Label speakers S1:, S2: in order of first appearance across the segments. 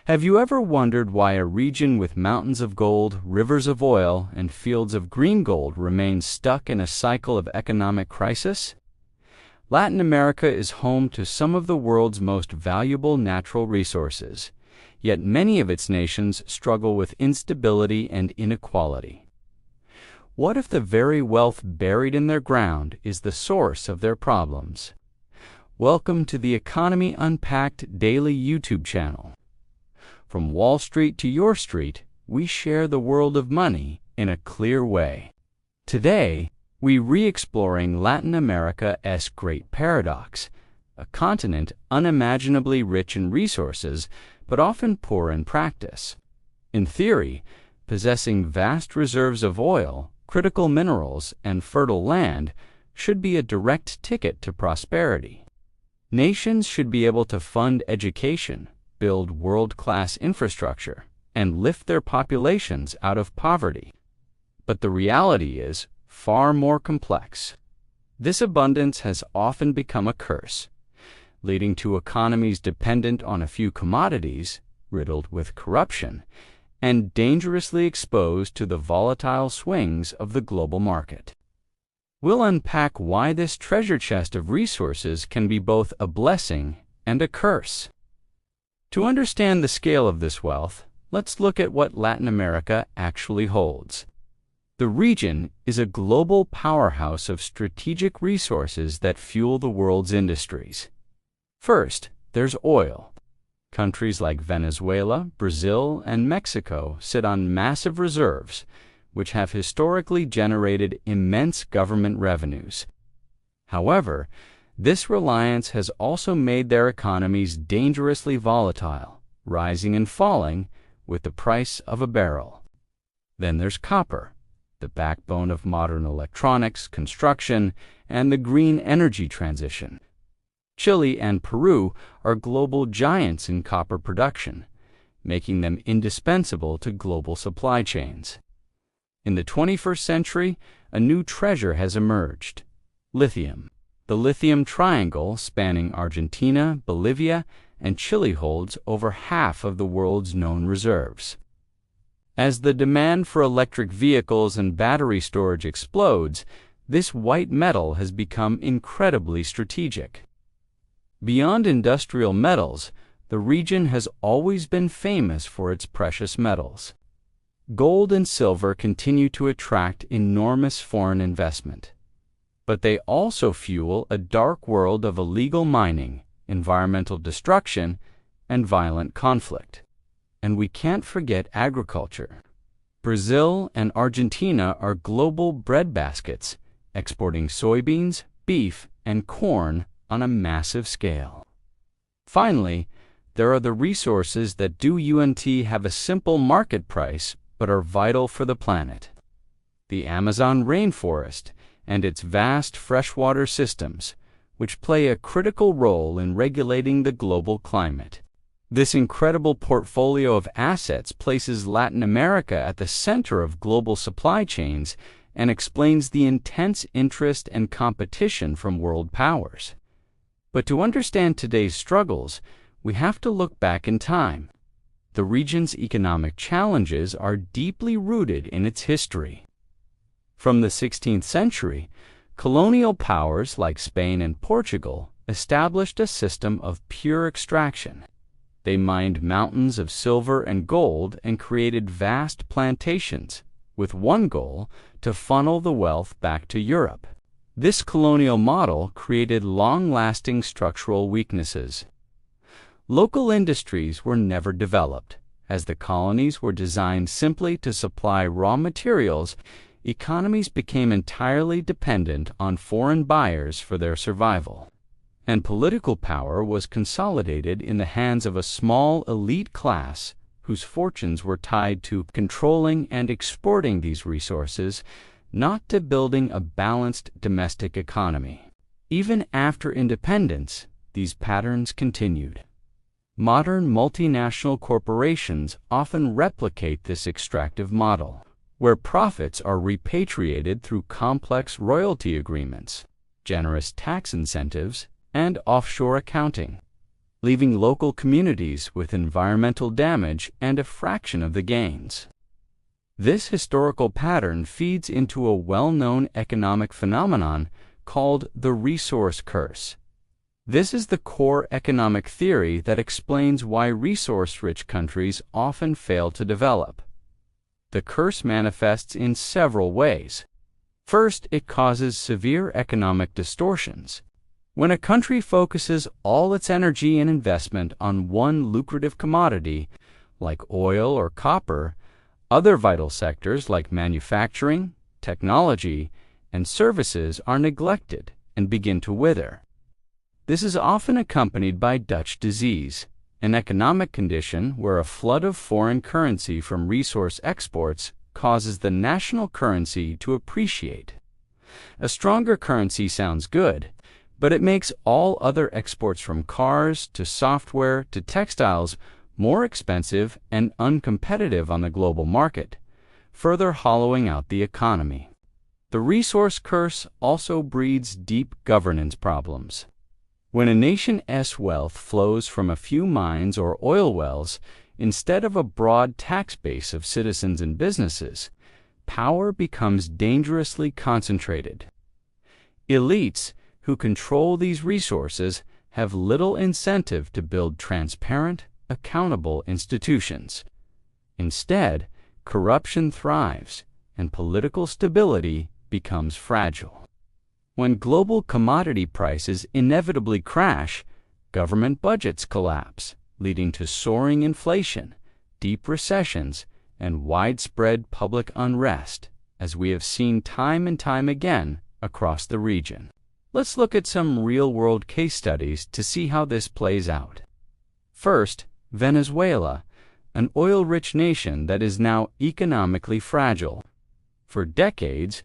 S1: Have you ever wondered why a region with mountains of gold, rivers of oil, and fields of green gold remains stuck in a cycle of economic crisis? Latin America is home to some of the world's most valuable natural resources, yet many of its nations struggle with instability and inequality. What if the very wealth buried in their ground is the source of their problems? Welcome to the Economy Unpacked daily YouTube channel. From Wall Street to your street, we share the world of money in a clear way. Today, we re-exploring Latin America's great paradox, a continent unimaginably rich in resources, but often poor in practice. In theory, possessing vast reserves of oil, critical minerals, and fertile land should be a direct ticket to prosperity. Nations should be able to fund education, build world-class infrastructure, and lift their populations out of poverty. But the reality is far more complex. This abundance has often become a curse, leading to economies dependent on a few commodities, riddled with corruption, and dangerously exposed to the volatile swings of the global market. We'll unpack why this treasure chest of resources can be both a blessing and a curse. To understand the scale of this wealth, let's look at what Latin America actually holds. The region is a global powerhouse of strategic resources that fuel the world's industries. First, there's oil. Countries like Venezuela, Brazil, and Mexico sit on massive reserves, which have historically generated immense government revenues. However, this reliance has also made their economies dangerously volatile, rising and falling with the price of a barrel. Then there's copper, the backbone of modern electronics, construction, and the green energy transition. Chile and Peru are global giants in copper production, making them indispensable to global supply chains. In the 21st century, a new treasure has emerged: lithium. The lithium triangle spanning Argentina, Bolivia, and Chile holds over half of the world's known reserves. As the demand for electric vehicles and battery storage explodes, this white metal has become incredibly strategic. Beyond industrial metals, the region has always been famous for its precious metals. Gold and silver continue to attract enormous foreign investment, but they also fuel a dark world of illegal mining, environmental destruction, and violent conflict. And we can't forget agriculture. Brazil and Argentina are global breadbaskets, exporting soybeans, beef, and corn on a massive scale. Finally, there are the resources that have a simple market price but are vital for the planet. The Amazon rainforest and its vast freshwater systems, which play a critical role in regulating the global climate. This incredible portfolio of assets places Latin America at the center of global supply chains and explains the intense interest and competition from world powers. But to understand today's struggles, we have to look back in time. The region's economic challenges are deeply rooted in its history. From the 16th century, colonial powers like Spain and Portugal established a system of pure extraction. They mined mountains of silver and gold and created vast plantations, with one goal: to funnel the wealth back to Europe. This colonial model created long-lasting structural weaknesses. Local industries were never developed. As the colonies were designed simply to supply raw materials, economies became entirely dependent on foreign buyers for their survival. And political power was consolidated in the hands of a small elite class whose fortunes were tied to controlling and exporting these resources, not to building a balanced domestic economy. Even after independence, these patterns continued. Modern multinational corporations often replicate this extractive model, where profits are repatriated through complex royalty agreements, generous tax incentives, and offshore accounting. leaving local communities with environmental damage and a fraction of the gains. This historical pattern feeds into a well-known economic phenomenon called the resource curse. This is the core economic theory that explains why resource-rich countries often fail to develop. The curse manifests in several ways. First, it causes severe economic distortions. When a country focuses all its energy and investment on one lucrative commodity, like oil or copper, other vital sectors like manufacturing, technology, and services are neglected and begin to wither. This is often accompanied by Dutch disease, an economic condition where a flood of foreign currency from resource exports causes the national currency to appreciate. A stronger currency sounds good, but it makes all other exports from cars to software to textiles more expensive and uncompetitive on the global market, further hollowing out the economy. The resource curse also breeds deep governance problems. When a nation's wealth flows from a few mines or oil wells instead of a broad tax base of citizens and businesses, power becomes dangerously concentrated. Elites who control these resources have little incentive to build transparent, accountable institutions. Instead, corruption thrives and political stability becomes fragile. When global commodity prices inevitably crash, government budgets collapse, leading to soaring inflation, deep recessions, and widespread public unrest, as we have seen time and time again across the region. Let's look at some real-world case studies to see how this plays out. First, Venezuela, an oil-rich nation that is now economically fragile. For decades,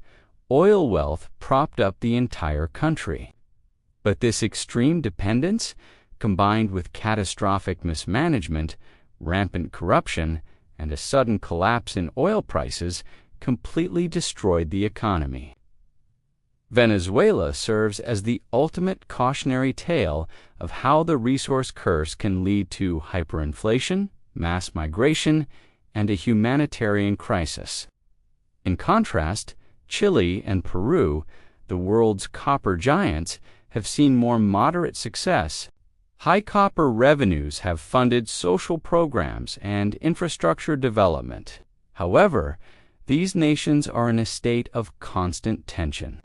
S1: oil wealth propped up the entire country. But this extreme dependence, combined with catastrophic mismanagement, rampant corruption, and a sudden collapse in oil prices, completely destroyed the economy. Venezuela serves as the ultimate cautionary tale of how the resource curse can lead to hyperinflation, mass migration, and a humanitarian crisis. In contrast, Chile and Peru, the world's copper giants, have seen more moderate success. High copper revenues have funded social programs and infrastructure development. However, these nations are in a state of constant tension.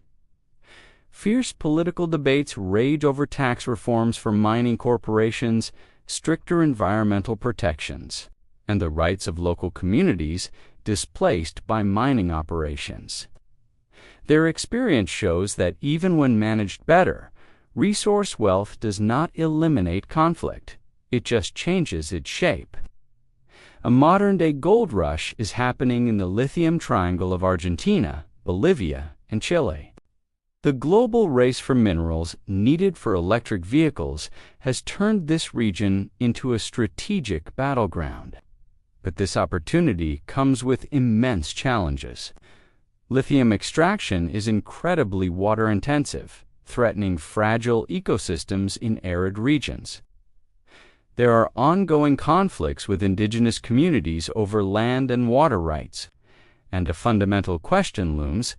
S1: Fierce political debates rage over tax reforms for mining corporations, stricter environmental protections, and the rights of local communities displaced by mining operations. Their experience shows that even when managed better, resource wealth does not eliminate conflict. It just changes its shape. A modern-day gold rush is happening in the lithium triangle of Argentina, Bolivia, and Chile. The global race for minerals needed for electric vehicles has turned this region into a strategic battleground. But this opportunity comes with immense challenges. Lithium extraction is incredibly water-intensive, threatening fragile ecosystems in arid regions. There are ongoing conflicts with indigenous communities over land and water rights, and a fundamental question looms: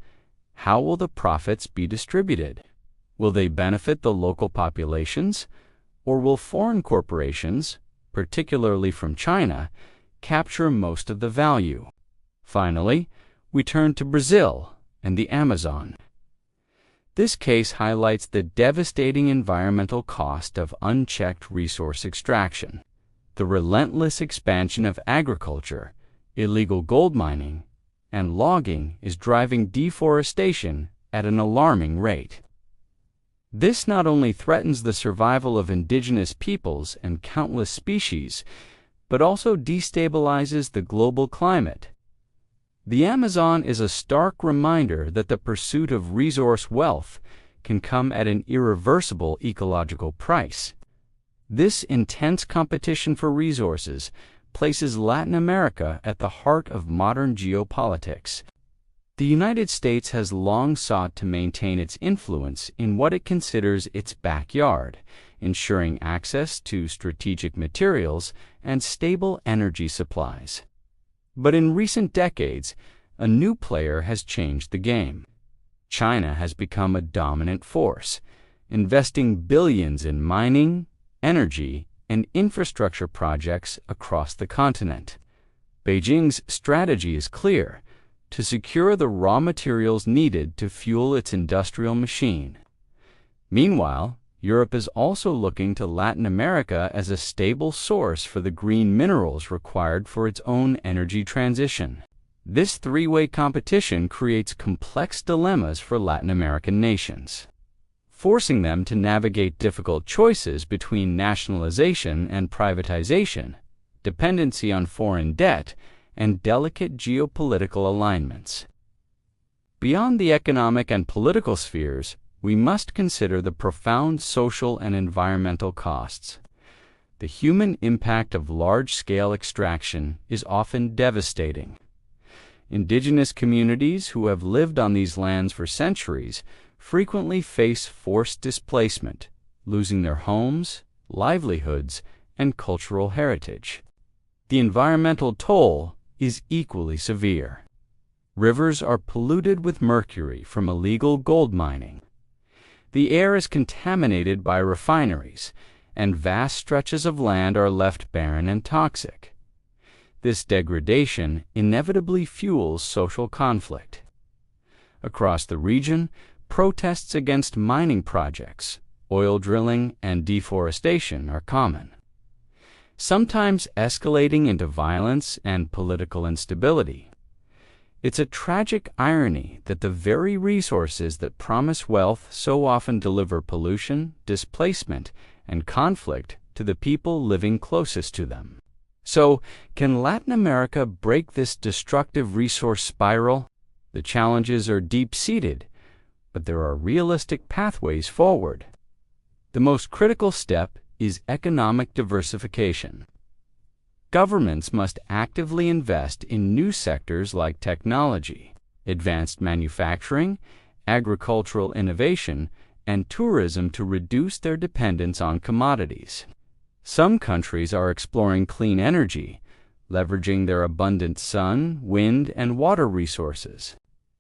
S1: how will the profits be distributed? Will they benefit the local populations, or will foreign corporations, particularly from China, capture most of the value? Finally, we turn to Brazil and the Amazon. This case highlights the devastating environmental cost of unchecked resource extraction. The relentless expansion of agriculture, illegal gold mining, and logging is driving deforestation at an alarming rate. This not only threatens the survival of indigenous peoples and countless species, but also destabilizes the global climate. The Amazon is a stark reminder that the pursuit of resource wealth can come at an irreversible ecological price. This intense competition for resources places Latin America at the heart of modern geopolitics. The United States has long sought to maintain its influence in what it considers its backyard, ensuring access to strategic materials and stable energy supplies. But in recent decades, a new player has changed the game. China has become a dominant force, investing billions in mining, energy, and infrastructure projects across the continent. Beijing's strategy is clear: to secure the raw materials needed to fuel its industrial machine. Meanwhile, Europe is also looking to Latin America as a stable source for the green minerals required for its own energy transition. This three-way competition creates complex dilemmas for Latin American nations, forcing them to navigate difficult choices between nationalization and privatization, dependency on foreign debt, and delicate geopolitical alignments. Beyond the economic and political spheres, we must consider the profound social and environmental costs. The human impact of large-scale extraction is often devastating. Indigenous communities who have lived on these lands for centuries frequently face forced displacement, losing their homes, livelihoods, and cultural heritage. The environmental toll is equally severe. Rivers are polluted with mercury from illegal gold mining. The air is contaminated by refineries, and vast stretches of land are left barren and toxic. This degradation inevitably fuels social conflict. Across the region, protests against mining projects, oil drilling, and deforestation are common, sometimes escalating into violence and political instability. It's a tragic irony that the very resources that promise wealth so often deliver pollution, displacement, and conflict to the people living closest to them. So, can Latin America break this destructive resource spiral? The challenges are deep-seated, but there are realistic pathways forward. The most critical step is economic diversification. Governments must actively invest in new sectors like technology, advanced manufacturing, agricultural innovation, and tourism to reduce their dependence on commodities. Some countries are exploring clean energy, leveraging their abundant sun, wind, and water resources.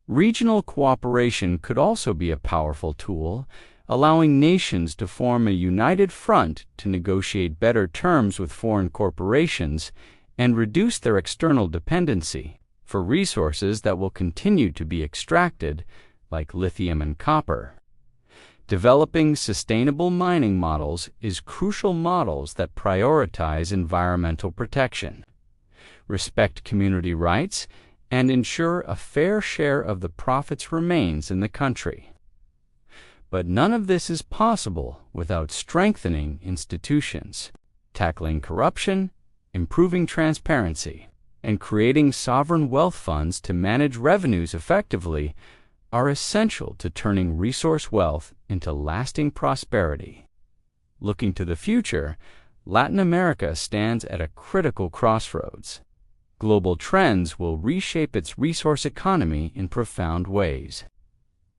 S1: Regional cooperation could also be a powerful tool, allowing nations to form a united front to negotiate better terms with foreign corporations and reduce their external dependency for resources that will continue to be extracted, like lithium and copper. Developing sustainable mining models is crucial. Models that prioritize environmental protection, respect community rights, and ensure a fair share of the profits remains in the country. But none of this is possible without strengthening institutions, tackling corruption, improving transparency, and creating sovereign wealth funds to manage revenues effectively are essential to turning resource wealth into lasting prosperity. Looking to the future, Latin America stands at a critical crossroads. Global trends will reshape its resource economy in profound ways.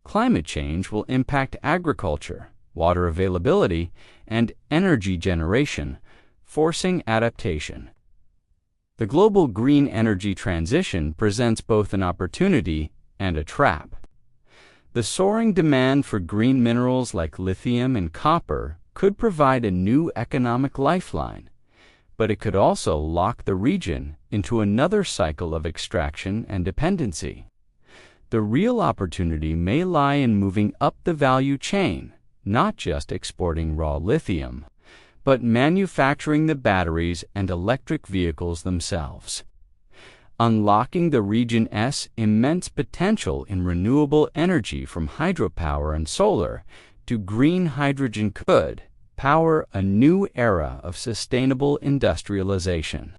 S1: Climate change will impact agriculture, water availability, and energy generation, forcing adaptation. The global green energy transition presents both an opportunity and a trap. The soaring demand for green minerals like lithium and copper could provide a new economic lifeline, but it could also lock the region into another cycle of extraction and dependency. The real opportunity may lie in moving up the value chain, not just exporting raw lithium, but manufacturing the batteries and electric vehicles themselves. Unlocking the region's immense potential in renewable energy from hydropower and solar to green hydrogen could power a new era of sustainable industrialization.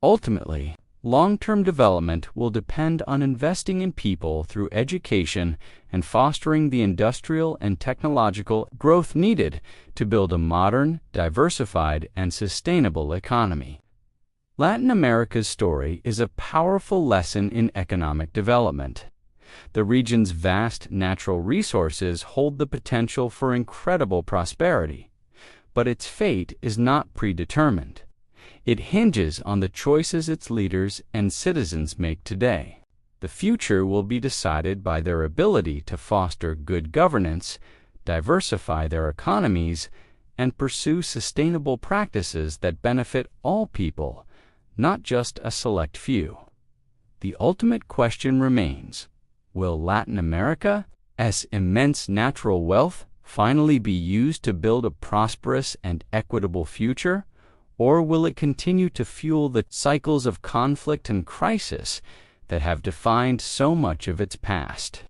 S1: Ultimately, long-term development will depend on investing in people through education and fostering the industrial and technological growth needed to build a modern, diversified, and sustainable economy. Latin America's story is a powerful lesson in economic development. The region's vast natural resources hold the potential for incredible prosperity, but its fate is not predetermined. It hinges on the choices its leaders and citizens make today. The future will be decided by their ability to foster good governance, diversify their economies, and pursue sustainable practices that benefit all people, not just a select few. The ultimate question remains: will Latin America's immense natural wealth finally be used to build a prosperous and equitable future, or will it continue to fuel the cycles of conflict and crisis that have defined so much of its past?